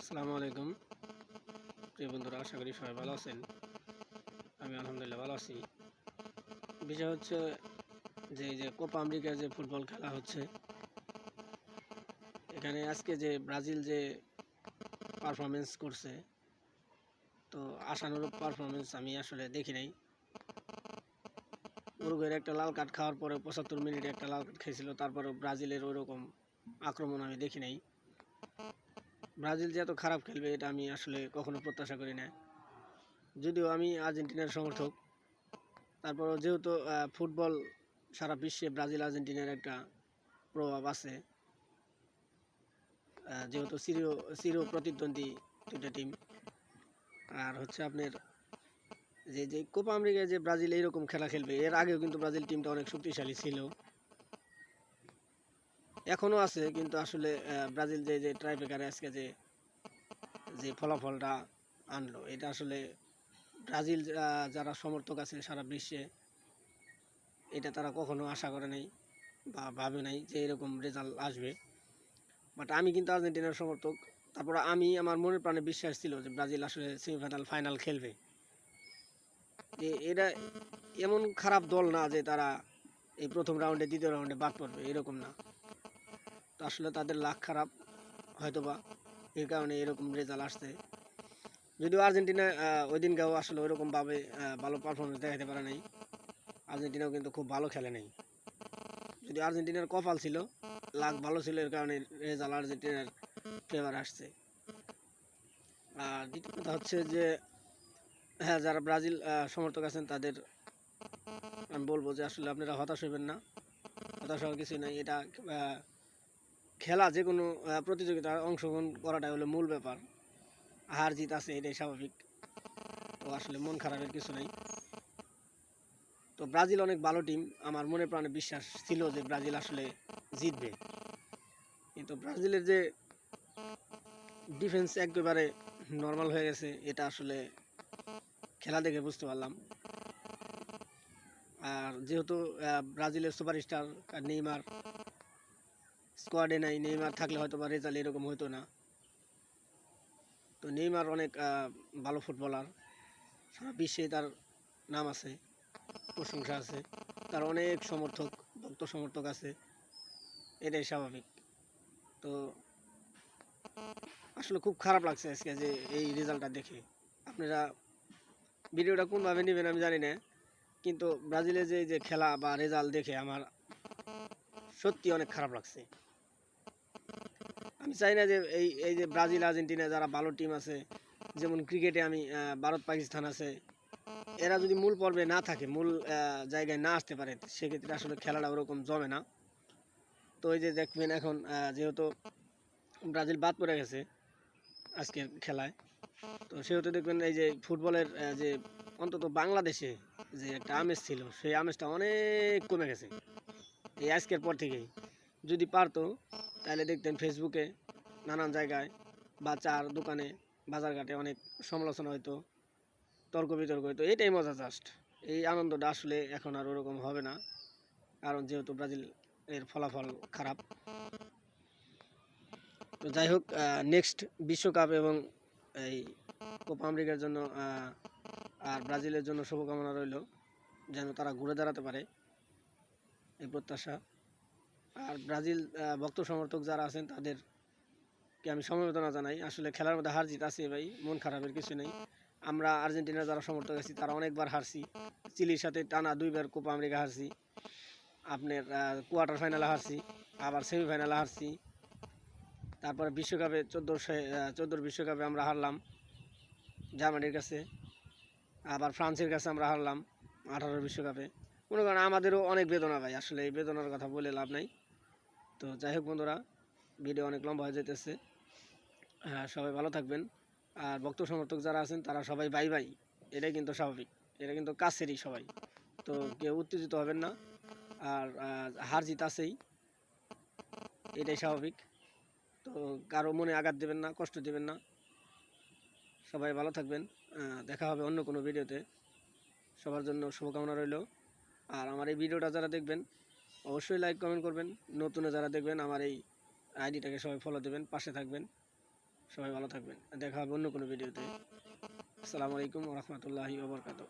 আসসালামু আলাইকুম প্রিয় বন্ধুরা, আশা করি সবাই ভালো আছেন। আমি আলহামদুলিল্লাহ ভালো আছি। বিষয় হচ্ছে যে এই যে কোপা আমেরিকার যে ফুটবল খেলা হচ্ছে, এখানে আজকে যে ব্রাজিল যে পারফরমেন্স করছে, তো আশানুরূপ পারফরমেন্স আমি আসলে দেখি নাই। উরুগুয়ের একটা লাল কার্ড খাওয়ার পরে 75 মিনিটে একটা লাল কার্ড খেয়েছিল, তারপরেও ব্রাজিলের ওইরকম আক্রমণ আমি দেখি নাই। ব্রাজিল যে এত খারাপ খেলবে এটা আমি আসলে কখনো প্রত্যাশা করি না। যদিও আমি আর্জেন্টিনার সমর্থক, তারপরও যেহেতু ফুটবল সারা বিশ্বে ব্রাজিল আর্জেন্টিনার একটা প্রভাব আছে, যেহেতু চির প্রতিদ্বন্দ্বী দুইটা টিম। আর হচ্ছে আপনার যে যে কোপা আমেরিকায় যে ব্রাজিল এইরকম খেলা খেলবে, এর আগেও কিন্তু ব্রাজিল টিমটা অনেক শক্তিশালী ছিল, এখনও আছে। কিন্তু আসলে ব্রাজিল যে যে ট্রাইব্রেকারে আজকে যে যে ফলাফলটা আনলো, এটা আসলে ব্রাজিল যারা সমর্থক আছে সারা বিশ্বে, এটা তারা কখনো আশা করে নাই বা ভাবে নাই যে এরকম রেজাল্ট আসবে। বাট আমি কিন্তু আর্জেন্টিনার সমর্থক। তারপর আমি আমার মনের প্রাণে বিশ্বাস ছিল যে ব্রাজিল আসলে সেমিফাইনাল ফাইনাল খেলবে। এরা এমন খারাপ দল না যে তারা এই প্রথম রাউন্ডে দ্বিতীয় রাউন্ডে বাদ পড়বে, এরকম না। তো আসলে তাদের লাক খারাপ হয়তোবা, এই কারণে এরকম রেজাল্ট আসছে। যদিও আর্জেন্টিনা ওই দিনকেও আসলে ওইরকমভাবে ভালো পারফরমেন্স দেখাতে পারে নাই। আর্জেন্টিনাও কিন্তু খুব ভালো খেলে নাই। যদি আর্জেন্টিনার কপাল ছিল, লাক ভালো ছিল, এর কারণে রেজাল্ট আর্জেন্টিনার ফেভার আসছে। আর দ্বিতীয় কথা হচ্ছে যে হ্যাঁ, যারা ব্রাজিল সমর্থক আছেন তাদের আমি বলবো যে আসলে আপনারা হতাশ হবেন না। হতাশ হওয়ার কিছুই নাই। এটা খেলা, যে কোনো প্রতিযোগিতায় অংশগ্রহণ করাটাই হলো মূল ব্যাপার। হার জিত আছে, এটাই স্বাভাবিক। তো আসলে মন খারাপের কিছু নাই। তো ব্রাজিল অনেক ভালো টিম, আমার মনে প্রাণে বিশ্বাস ছিল যে ব্রাজিল আসলে জিতবে। কিন্তু ব্রাজিলের যে ডিফেন্স একেবারে নর্মাল হয়ে গেছে, এটা আসলে খেলা দেখে বুঝতে পারলাম। আর যেহেতু ব্রাজিলের সুপারস্টার নেইমার স্কোয়াডে নাই, নেইমার থাকলে হয়তো বা রেজাল্ট এরকম হতো না। তো নেইমার অনেক ভালো ফুটবলার, সারা বিশ্বে তার নাম আছে, প্রশংসা আছে, তার অনেক সমর্থক, ভক্ত সমর্থক আছে, এটাই স্বাভাবিক। তো আসলে খুব খারাপ লাগছে আজকে যে এই রেজাল্টটা দেখে। আপনারা ভিডিওটা কোনভাবে নেবেন আমি জানি না, কিন্তু ব্রাজিলের যে যে খেলা বা রেজাল্ট দেখে আমার সত্যি অনেক খারাপ লাগছে। আমি চাই না যে এই এই যে ব্রাজিল আর্জেন্টিনা যারা ভালো টিম আছে, যেমন ক্রিকেটে আমি ভারত পাকিস্তান আছে, এরা যদি মূল পর্বে না থাকে, মূল জায়গায় না আসতে পারে, সেক্ষেত্রে আসলে খেলাটা ওরকম জমে না। তো এই যে দেখবেন এখন যেহেতু ব্রাজিল বাদ পড়ে গেছে আজকের খেলায়, তো সেহেতু দেখবেন এই যে ফুটবলের যে অন্তত বাংলাদেশে যে একটা আমেজ ছিল, সেই আমেজটা অনেক কমে গেছে এই আজকের পর থেকেই। যদি পারতো তাহলে দেখতেন ফেসবুকে নানান জায়গায় বা চার দোকানে বাজারঘাটে অনেক সমালোচনা হতো, তর্ক বিতর্ক হতো, এটাই মজা জাস্ট। এই আনন্দটা আসলে এখন আর ওরকম হবে না, কারণ যেহেতু ব্রাজিল এর ফলাফল খারাপ। তো যাই হোক, নেক্সট বিশ্বকাপ এবং এই কোপা আমেরিকার জন্য আর ব্রাজিলের জন্য শুভকামনা রইল, যেন তারা ঘুরে দাঁড়াতে পারে, এই প্রত্যাশা। আর ব্রাজিল ভক্ত সমর্থক যারা আছেন তাদেরকে আমি সমবেদনা জানাই। আসলে খেলার মধ্যে হার জিত আছে ভাই, মন খারাপের কিছু নেই। আমরা আর্জেন্টিনার যারা সমর্থক আছি তারা অনেকবার হারছি, চিলির সাথে টানা 2বার কোপা আমেরিকা হারছি, আপনার কোয়ার্টার ফাইনালে হারছি, আবার সেমিফাইনালে হারছি, তারপরে বিশ্বকাপে 14 বিশ্বকাপে আমরা হারলাম জার্মানির কাছে, আবার ফ্রান্সের কাছে আমরা হারলাম 18 বিশ্বকাপে। মনে করেন আমাদেরও অনেক বেদনা ভাই, আসলে এই বেদনার কথা বলে লাভ নাই। তো যাই হোক বন্ধুরা, ভিডিও অনেক লম্বা হয়ে যেতেছে। সবাই ভালো থাকবেন। আর ভক্ত সমর্থক যারা আছেন তারা সবাই বাই বাই, এটাই কিন্তু স্বাভাবিক, এটা কিন্তু কাছেরই সবাই। তো কেউ উত্তেজিত হবেন না। আর হার জিত আছেই, এটাই স্বাভাবিক। তো কারো মনে আঘাত দেবেন না, কষ্ট দেবেন না। সবাই ভালো থাকবেন। দেখা হবে অন্য কোনো ভিডিওতে। সবার জন্য শুভকামনা রইল। আর আমার এই ভিডিওটা যারা দেখবেন অবশ্যই লাইক কমেন্ট করবেন। নতুন যারা দেখবেন আমার এই আইডিটাকে সবাই ফলো দেবেন, পাশে থাকবেন। সবাই ভালো থাকবেন, দেখা হবে অন্য কোনো ভিডিওতে। আসসালামু আলাইকুম ওয়া রাহমাতুল্লাহি ওয়া বারাকাতুহু।